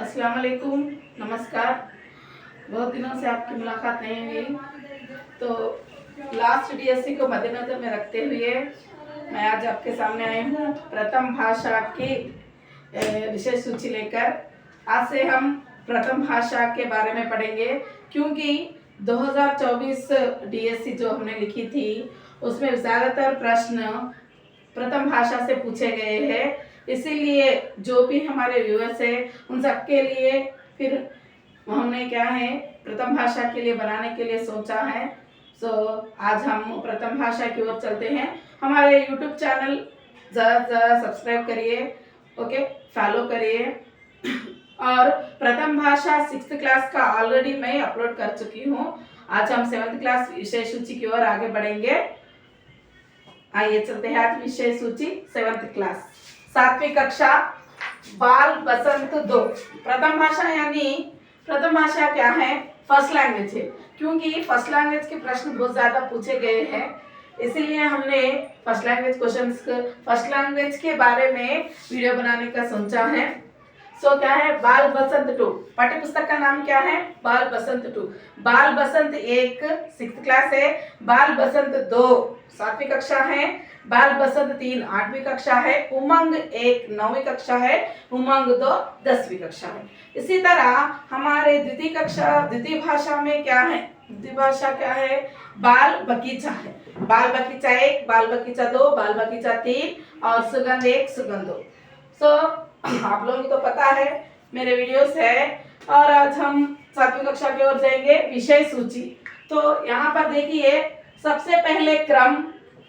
अस्सलाम वालेकुम, नमस्कार। बहुत दिनों से आपकी मुलाकात नहीं हुई, तो लास्ट डीएससी को मद्देनज़र में रखते हुए मैं आज आपके सामने आई हूँ प्रथम भाषा की विषय सूची लेकर। आज से हम प्रथम भाषा के बारे में पढ़ेंगे, क्योंकि 2024 डीएससी जो हमने लिखी थी उसमें ज़्यादातर प्रश्न प्रथम भाषा से पूछे गए हैं। इसीलिए जो भी हमारे व्यूअर्स है उन सबके लिए फिर हमने क्या है प्रथम भाषा के लिए बनाने के लिए सोचा है। आज हम प्रथम भाषा की ओर चलते हैं। हमारे यूट्यूब चैनल ज़रा सब्सक्राइब करिए, ओके, फॉलो करिए। और प्रथम भाषा 6th क्लास का ऑलरेडी मैं अपलोड कर चुकी हूँ। आज हम 7th क्लास विषय सूची की ओर आगे बढ़ेंगे। आइए चलते हैं आज विषय सूची 7th क्लास 7वीं कक्षा बाल बसंत 2। प्रथम भाषा यानी प्रथम भाषा क्या है? फर्स्ट लैंग्वेज है, क्योंकि फर्स्ट लैंग्वेज के प्रश्न बहुत ज़्यादा पूछे गए हैं। इसीलिए हमने first language questions first language के बारे में वीडियो बनाने का सोचा है। क्या है बाल बसंत 2? पाठ्य पुस्तक का नाम क्या है? बाल बसंत 2। बाल बसंत 1 6th क्लास है, बाल बसंत 2 7वीं कक्षा है, बाल बसंत 3 8वीं कक्षा है, उमंग 1 9वीं कक्षा है, उमंग 2 10वीं कक्षा है। इसी तरह हमारे द्वितीय भाषा में क्या है? द्वितीय भाषा क्या है? बाल बगीचा है। बाल बगीचा 1, बाल बगीचा 2, बाल बगीचा 3 और सुगंध 1 सुगंध 2। आप लोगों को तो पता है, मेरे वीडियोस है। और आज हम 7वीं कक्षा की ओर जाएंगे। विषय सूची, तो यहाँ पर देखिए सबसे पहले क्रम,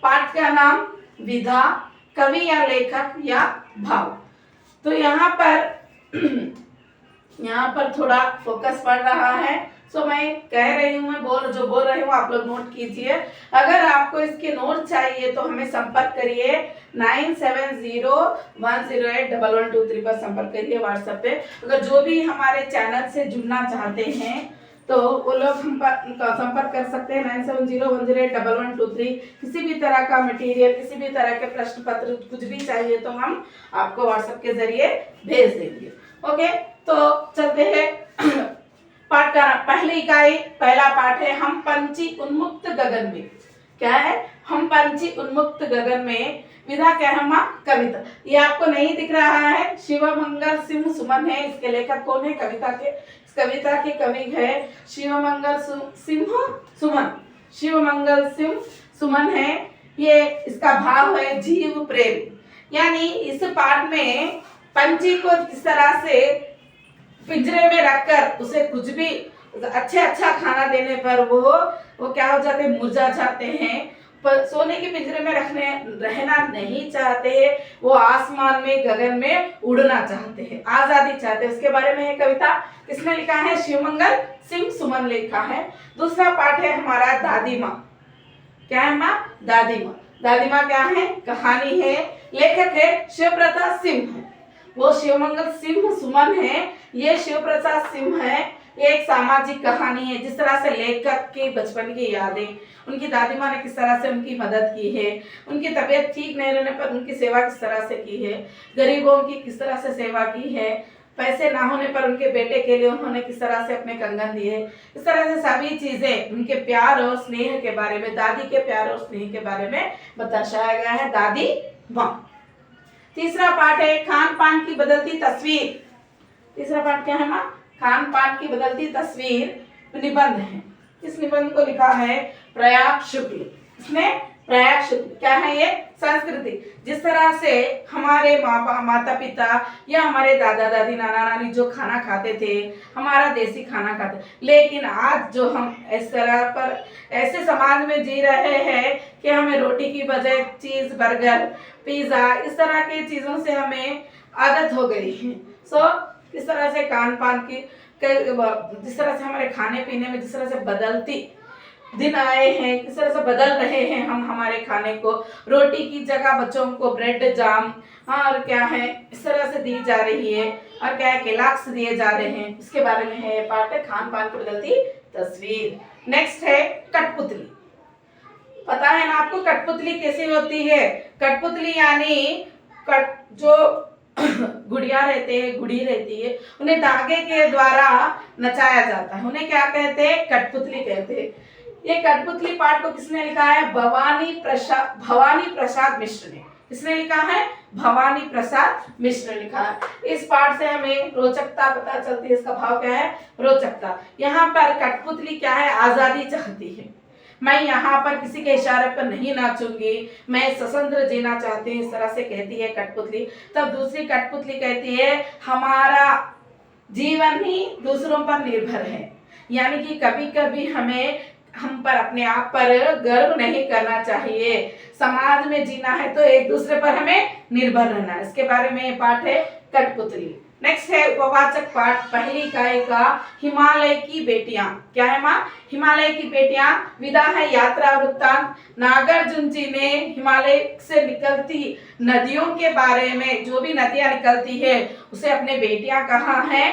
पाठ का नाम, विधा, कवि या लेखक या भाव। तो यहाँ पर थोड़ा फोकस पड़ रहा है। मैं कह रही हूँ, मैं बोल रही हूँ आप लोग नोट कीजिए। अगर आपको इसके नोट चाहिए तो हमें संपर्क करिए 9701081123 पर संपर्क करिए व्हाट्सएप पे। अगर जो भी हमारे चैनल से जुड़ना चाहते हैं तो वो लोग हम संपर्क कर सकते हैं 9701081123। किसी भी तरह का मटेरियल, किसी भी तरह के प्रश्न पत्र कुछ भी चाहिए तो हम आपको व्हाट्सएप के जरिए भेज देंगे। ओके, तो चलते हैं पाठ का पहली इकाई। पहला पाठ है हम पंछी उन्मुक्त गगन में। क्या है? हम पंछी उन्मुक्त गगन में। विधा क्या है माँ? कविता। ये आपको नहीं दिख रहा है, शिवमंगल सिंह सुमन है। इसके लेखक कौन है? कविता के कवि है शिवमंगल सिंह सुमन। शिवमंगल सिंह सुमन है। ये इसका भाव है जीव प्रेम। यानी इस पाठ में पंछी को किस तरह से पिंजरे में रखकर उसे कुछ भी अच्छा खाना देने पर वो क्या हो जाते हैं? मुरझा जाते हैं। पर सोने के पिंजरे में रहना नहीं चाहते, वो आसमान में गगन में उड़ना चाहते हैं, आजादी चाहते हैं। उसके बारे में है कविता। किसने लिखा है? शिवमंगल सिंह सुमन लिखा है। दूसरा पाठ है हमारा दादी माँ। क्या है माँ? दादी माँ। दादी माँ क्या है? कहानी है। लेखक है शिवप्रताप सिंह है। वो शिवमंगल सिंह सुमन है, ये शिव प्रसाद सिंह है। ये एक सामाजिक कहानी है। जिस तरह से लेखक के बचपन की यादें, उनकी दादी माँ ने किस तरह से उनकी मदद की है, उनकी तबीयत ठीक नहीं रहने पर उनकी सेवा किस तरह से की है, गरीबों की किस तरह से सेवा की है, पैसे ना होने पर उनके बेटे के लिए उन्होंने किस तरह से अपने कंगन दिए, इस तरह से सभी चीजें उनके प्यार और स्नेह के बारे में, दादी के प्यार और स्नेह के बारे में दर्शाया गया है। दादी माँ। तीसरा पाठ है खान पान की बदलती तस्वीर। तीसरा पाठ क्या है माँ? खान पान की बदलती तस्वीर निबंध है। इस निबंध को लिखा है प्रयाग शुक्ल। इसने प्रयाग शुक्ल। क्या है ये? संस्कृति। जिस तरह से हमारे माता पिता या हमारे दादा दादी नाना नानी जो खाना खाते थे, हमारा देसी खाना खाते, लेकिन आज जो हम इस तरह पर ऐसे समाज में जी रहे हैं कि हमें रोटी की बजाय चीज, बर्गर, पिज्जा, इस तरह के चीजों से हमें आदत हो गई है। इस तरह से खान पान की जिस तरह से हमारे खाने पीने में जिस तरह से बदलती दिन आए हैं, किस तरह से बदल रहे हैं हम हमारे खाने को। रोटी की जगह बच्चों को ब्रेड जाम, और क्या है इस तरह से दी जा रही है, और क्या है केलॉग्स दिए जा रहे हैं। इसके बारे में है पाठ खान पान की बदलती तस्वीर। नेक्स्ट है कठपुतली। पता है ना आपको कठपुतली कैसी होती है? कठपुतली यानी जो गुड़िया रहते हैं, गुड़ी रहती है, उन्हें धागे के द्वारा नचाया जाता है, उन्हें क्या कहते हैं? कठपुतली कहते हैं। ये कठपुतली पाठ को किसने लिखा है? भवानी प्रसाद मिश्र ने। किसने लिखा है? भवानी प्रसाद मिश्र ने लिखा है। इस पाठ से हमें रोचकता पता चलती है। इसका भाव क्या है? रोचकता। यहाँ पर कठपुतली क्या है? आजादी चाहती है। मैं यहाँ पर किसी के इशारे पर नहीं नाचूंगी, मैं स्वतंत्र जीना चाहती हूँ, इस तरह से कहती है कठपुतली। तब दूसरी कठपुतली कहती है हमारा जीवन ही दूसरों पर निर्भर है, यानी कि कभी कभी हमें हम पर अपने आप पर गर्व नहीं करना चाहिए, समाज में जीना है तो एक दूसरे पर हमें निर्भर रहना है। इसके बारे में पाठ है कठपुतली। नेक्स्ट है उपवाचक पाठ, पहली इकाई का हिमालय की बेटियां। क्या है माँ? हिमालय की बेटियां। विदा है यात्रा वृत्तांत। नागार्जुन जी ने हिमालय से निकलती नदियों के बारे में, जो भी नदियां निकलती है उसे अपने बेटियां कहा है,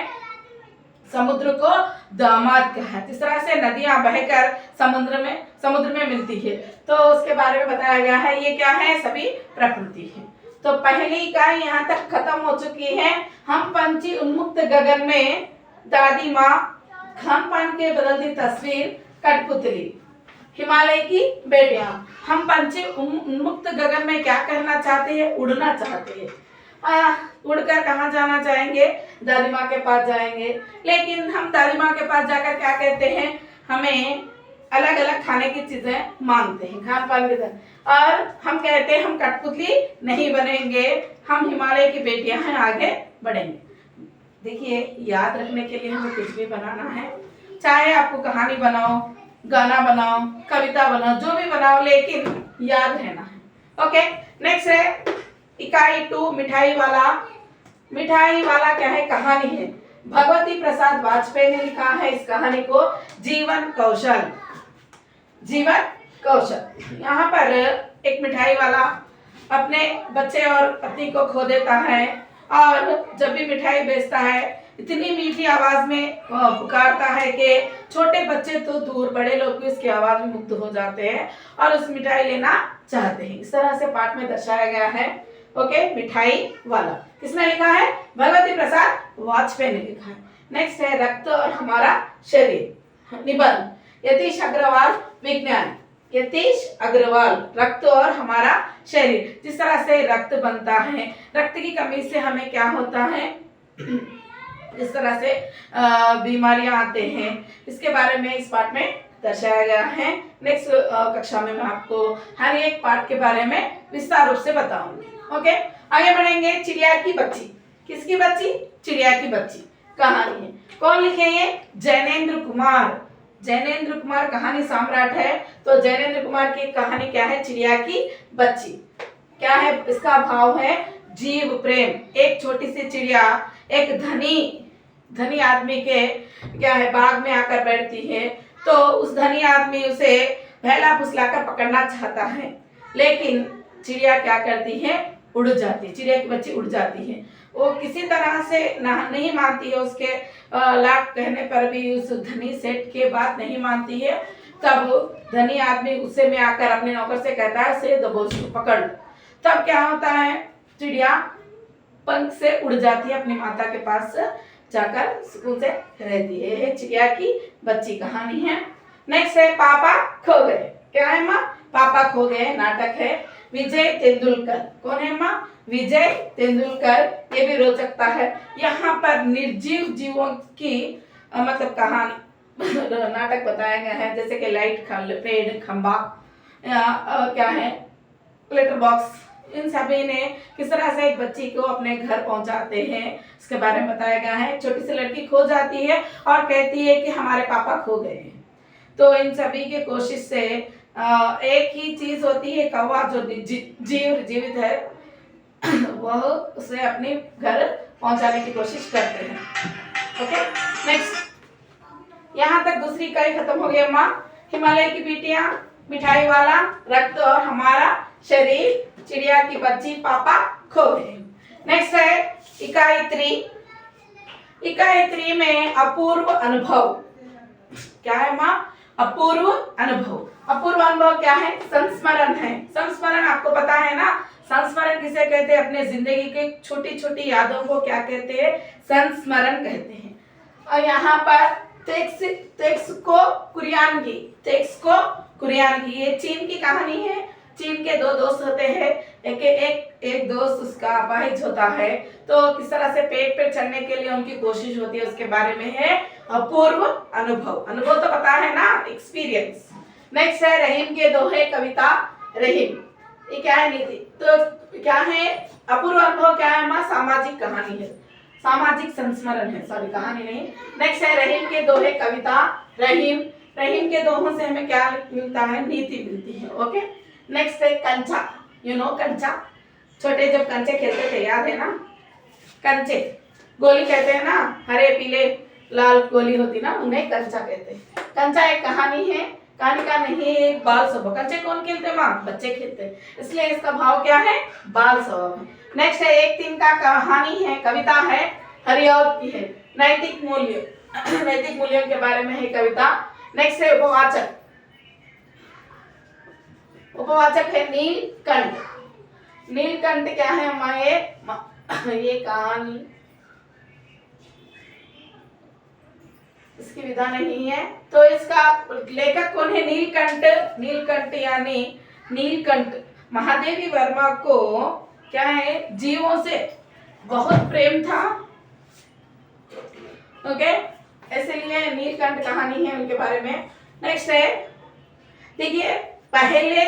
समुद्र को दामाद कहा है। इस तरह से नदियां बहकर समुद्र में मिलती है, तो उसके बारे में बताया गया है। ये क्या है? सभी प्रकृति है। तो पहली इकाई यहाँ तक खत्म हो चुकी है। हम पंछी उन्मुक्त गगन में, दादी माँ, खान पान के बदलती तस्वीर, कठपुतली, हिमालय की बेटियां। हम पंछी उन्मुक्त गगन में क्या करना चाहते हैं? उड़ना चाहते हैं। उड़कर कहाँ जाना चाहेंगे? दादी माँ के पास जाएंगे। लेकिन हम दादी माँ के पास जाकर क्या कहते हैं? हमें अलग अलग खाने की चीजें मांगते हैं, खान पान की तरह, और हम कहते हैं हम कठपुतली नहीं बनेंगे, हम हिमालय की बेटियां हैं, आगे बढ़ेंगे। देखिए, याद रखने के लिए हमें कुछ भी बनाना है, चाहे आपको कहानी बनाओ, गाना बनाओ, कविता बनाओ, जो भी बनाओ, लेकिन याद रहना है। ओके, नेक्स्ट है इकाई 2, मिठाई वाला। मिठाई वाला क्या है? कहानी है। भगवती प्रसाद वाजपेयी ने लिखा है इस कहानी को। जीवन कौशल। यहाँ पर एक मिठाई वाला अपने बच्चे और पत्नी को खो देता है, और जब भी मिठाई बेचता है इतनी मीठी आवाज में पुकारता है कि छोटे बच्चे तो दूर, बड़े लोग भी उसकी आवाज में मुग्ध हो जाते हैं और उस मिठाई लेना चाहते हैं। इस तरह से पाठ में दर्शाया गया है। ओके, मिठाई वाला किसने लिखा है? भगवती प्रसाद वाजपेयी ने लिखा है। नेक्स्ट है रक्त और हमारा शरीर। निबंध, यतीश अग्रवाल, विज्ञान। यतीश अग्रवाल, रक्त और हमारा शरीर। जिस तरह से रक्त बनता है, रक्त की कमी से हमें क्या होता है, इस तरह से बीमारियां आते हैं, इसके बारे में इस पाठ में दर्शाया गया है। नेक्स्ट कक्षा में मैं आपको हर एक पाठ के बारे में विस्तार रूप से बताऊंगी। ओके, आगे बढ़ेंगे। चिड़िया की बच्ची। किसकी बच्ची? चिड़िया की बच्ची कहानी है। कौन लिखेंगे? जैनेन्द्र कुमार। जैनेन्द्र कुमार कहानी सम्राट है, तो जैनेन्द्र कुमार की कहानी क्या है? चिड़िया की बच्ची। क्या है इसका भाव? है जीव प्रेम। एक छोटी सी चिड़िया एक धनी आदमी के क्या है बाग में आकर बैठती है, तो उस धनी आदमी उसे बहला फुसलाकर पकड़ना चाहता है, लेकिन चिड़िया क्या करती है? उड़ जाती है। चिड़िया की बच्ची उड़ जाती है। वो किसी तरह से नहीं मानती है, उसके लाख कहने पर भी उस धनी सेठ के बात नहीं मानती है। तब धनी आदमी गुस्से में आकर अपने नौकर से कहता है से दबोच पकड़ लो। तब क्या होता है? चिड़िया पंख से उड़ जाती है, अपनी माता के पास जाकर सुकून से रहती है। ये चिड़िया की बच्ची कहानी है। नेक्स्ट है पापा खो गए। क्या है माँ? पापा खो गए नाटक है। विजय तेंदुलकर। कौन है माँ? विजय तेंदुलकर। ये भी रोचकता है। यहाँ पर निर्जीव जीवों की मतलब कहानी नाटक बताया गया है, जैसे कि लाइट, पेड़, खंबा, क्या है लेटर बॉक्स, इन सभी ने किस तरह से एक बच्ची को अपने घर पहुंचाते हैं, इसके बारे में बताया गया है। छोटी सी लड़की खो जाती है और कहती है कि हमारे पापा खो गए हैं। तो इन सभी के कोशिश से एक ही चीज होती है, कौवा जो जीवित है वह उसे अपने घर पहुंचाने की कोशिश करते हैं। Okay, next. यहाँ तक दूसरी इकाई खत्म हो गई माँ। हिमालय की बेटियां, मिठाई वाला, रक्त और हमारा शरीर, चिड़िया की बच्ची, पापा खो गए। नेक्स्ट है इकाई 3। इकाई 3 में अपूर्व अनुभव। क्या है माँ? अपूर्व अनुभव। अपूर्व अनुभव क्या है? संस्मरण है। संस्मरण आपको पता है ना, संस्मरण किसे कहते हैं? अपने जिंदगी के छोटी छोटी यादों को क्या कहते हैं? संस्मरण कहते हैं। और यहाँ पर तेक्सको कुरियानगी, ये चीन की कहानी है। चीन के दो दोस्त होते हैं, एक दोस्त उसका अपाहिज होता है, तो किस तरह से पेट पे चढ़ने के लिए उनकी कोशिश होती है, उसके बारे में है अपूर्व अनुभव तो पता है ना, एक्सपीरियंस। नेक्स्ट है रहीम के दोहे कविता। रहीम ये क्या है? नीति। तो क्या है? अपूर्व अनुभव क्या है? माँ सामाजिक कहानी है, सामाजिक संस्मरण है, सॉरी कहानी नहीं। नेक्स्ट है रहीम के दोहे कविता। रहीम के दोहों से हमें क्या मिलता है? नीति मिलती है। ओके। नेक्स्ट है कंचा। यू नो कंचा, छोटे जब कंचे खेलते थे, याद है ना? कंचे गोली कहते हैं ना, हरे पीले लाल गोली होती ना, उन्हें कंचा कहते हैं। कंचा एक कहानी है, कहानी का नहीं, एक बाल स्वभाव। कंचे कौन खेलते? माँ बच्चे खेलते हैं, इसलिए इसका भाव क्या है? बाल स्वभाव है। नेक्स्ट है एक दिन का कहानी है, कविता है, हरिऔध की है। नैतिक मूल्यों के बारे में है कविता। नेक्स्ट है उपवाचक है नीलकंठ। नीलकंठ क्या है हमारे? ये कहानी, इसकी विधा नहीं है, तो इसका लेखक कौन है? नीलकंठ यानी नीलकंठ महादेवी वर्मा को क्या है? जीवों से बहुत प्रेम था। ओके, इसलिए नीलकंठ कहानी है उनके बारे में। नेक्स्ट है, देखिए पहले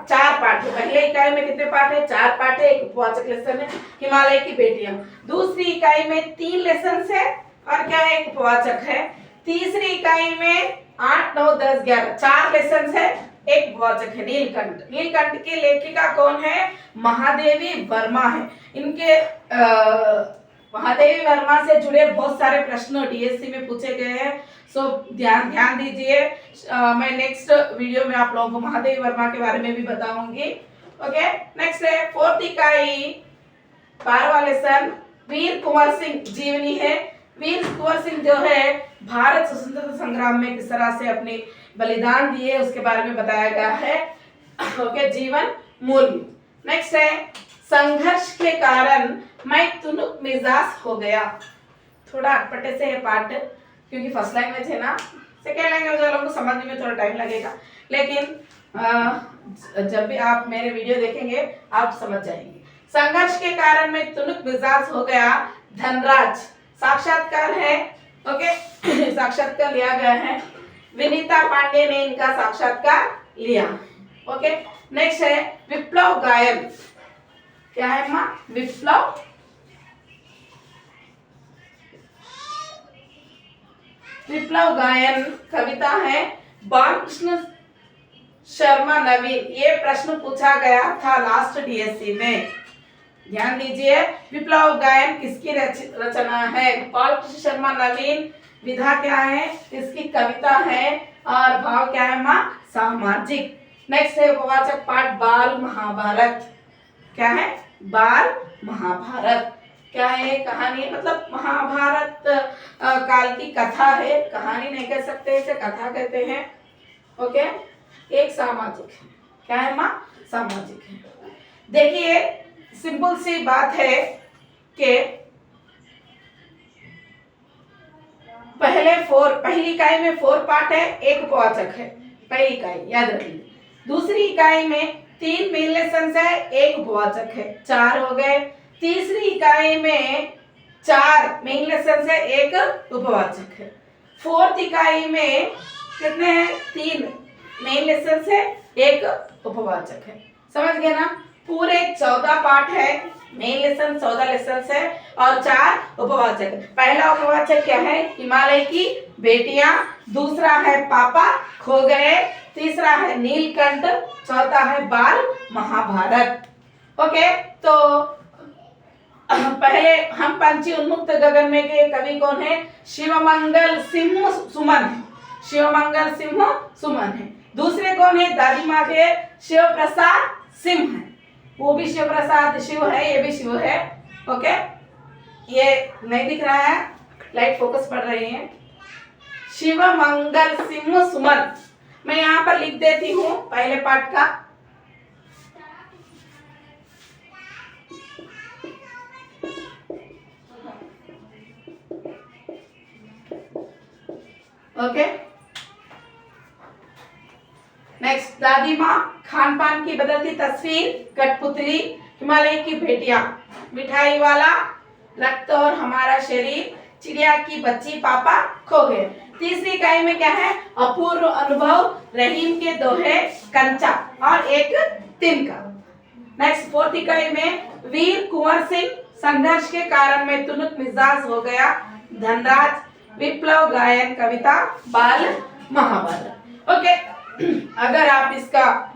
4 पार्ट है। पहले इकाई में कितने पार्ट है? 4 पार्ट है। एक उपवाचक लेसन है, हिमालय की बेटियां। दूसरी इकाई में 3 लेसन है और क्या है? एक उपवाचक है। तीसरी इकाई में 8, 9, 10, 11 4 लेसन है, एक उपवाचक है, नीलकंठ की लेखिका कौन है? महादेवी वर्मा है। इनके महादेवी वर्मा से जुड़े बहुत सारे प्रश्न डीएससी में पूछे गए हैं, सो ध्यान दीजिए। मैं नेक्स्ट वीडियो में आप लोगों को महादेवी वर्मा के बारे में भी बताऊंगी। ओके। नेक्स्ट है 4th इकाई 12वां लेसन वीर कुंवर सिंह जीवनी है। वीर कुंवर सिंह जो है भारत स्वतंत्रता संग्राम में किस तरह से अपने बलिदान दिए उसके बारे में बताया गया है। ओके, जीवन मूल्य। नेक्स्ट है संघर्ष के कारण मैं तुनुक मिजाज हो गया। थोड़ा अटपटे से है पार्ट, क्योंकि फर्स्ट लैंग्वेज है ना, सेकेंड लैंग्वेज वालों को समझने में थोड़ा टाइम लगेगा, लेकिन जब भी आप मेरे वीडियो देखेंगे आप समझ जाएंगे। संघर्ष के कारण मैं तुनुक मिजाज हो गया। धनराज साक्षात्कार है। ओके, साक्षात्कार लिया गया है, विनीता पांडे ने इनका साक्षात्कार लिया। ओके। नेक्स्ट है विप्लव गायन। क्या है माँ? विप्लव गायन कविता है। बालकृष्ण शर्मा नवीन, ये प्रश्न पूछा गया था लास्ट डीएससी में, ध्यान दीजिए। विप्लव गायन किसकी रचना है? बालकृष्ण शर्मा नवीन। विधा क्या है? इसकी कविता है और भाव क्या है माँ? सामाजिक। नेक्स्ट है उपवाचक पाठ बाल महाभारत। क्या है? बाल महाभारत क्या है? कहानी, मतलब महाभारत काल की कथा है, कहानी नहीं कह सकते, इसे कथा कहते हैं। ओके। एक सामाजिक है। क्या है माँ? सामाजिक है। देखिए सिंपल सी बात है कि पहली इकाई में 4 पार्ट है, एक उपवाचक है, पहली इकाई याद रखिए। दूसरी इकाई में 3 मेन लेसन है, एक उपवाचक है, 4 हो गए। तीसरी इकाई में 4 मेन लेसन है, एक उपवाचक है। 4th इकाई में कितने हैं? 3 मेन लेसन है, एक उपवाचक है। समझ गए ना? पूरे 14 पार्ट है, मेन लेसन 14 लेसन है और 4 उपवाचक। पहला उपवाचक क्या है? हिमालय की बेटियां। दूसरा है पापा खो गए। तीसरा है नीलकंठ। चौथा है बाल महाभारत। ओके, तो पहले हम पंछी उन्मुक्त गगन में के कवि कौन है? शिवमंगल सिंह सुमन। शिवमंगल सिंह सुमन है। दूसरे कौन है? दादी माँ के शिव प्रसाद सिंह है, वो भी शिव प्रसाद शिव है, ये भी शिव है। ओके, ये नहीं दिख रहा है, लाइट फोकस पड़ रही है। शिवमंगल सिंह सुमन, मैं यहाँ पर लिख देती हूँ पहले पाठ का। ओके। नेक्स्ट, दादी माँ, खान पान की बदलती तस्वीर, कठपुतली, हिमालय की भेटिया, मिठाई वाला, रक्त और हमारा शरीर, चिड़िया की बच्ची, पापा खो गए। तीसरी इकाई में क्या है? अपूर्व अनुभव, रहीम के दोहे, कंचा और एक तिनका। नेक्स्ट, फोर्थ इकाई में वीर कुंवर सिंह, संघर्ष के कारण में तुनक मिजाज हो गया, धनराज, विप्लव गायन, कविता, बाल महाभारत। ओके, अगर आप इसका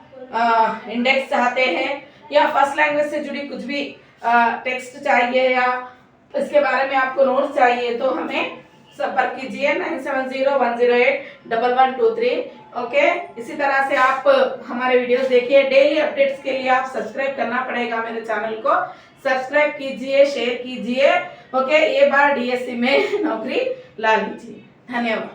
इंडेक्स चाहते हैं या फर्स्ट लैंग्वेज से जुड़ी कुछ भी टेक्स्ट चाहिए या इसके बारे में आपको नोट्स चाहिए तो हमें संपर्क कीजिए 9701081123। ओके, इसी तरह से आप हमारे वीडियोस देखिए। डेली अपडेट्स के लिए आप सब्सक्राइब करना पड़ेगा मेरे चैनल को। सब्सक्राइब कीजिए, शेयर कीजिए। ओके, ये बार डीएससी में नौकरी ला लीजिए। धन्यवाद।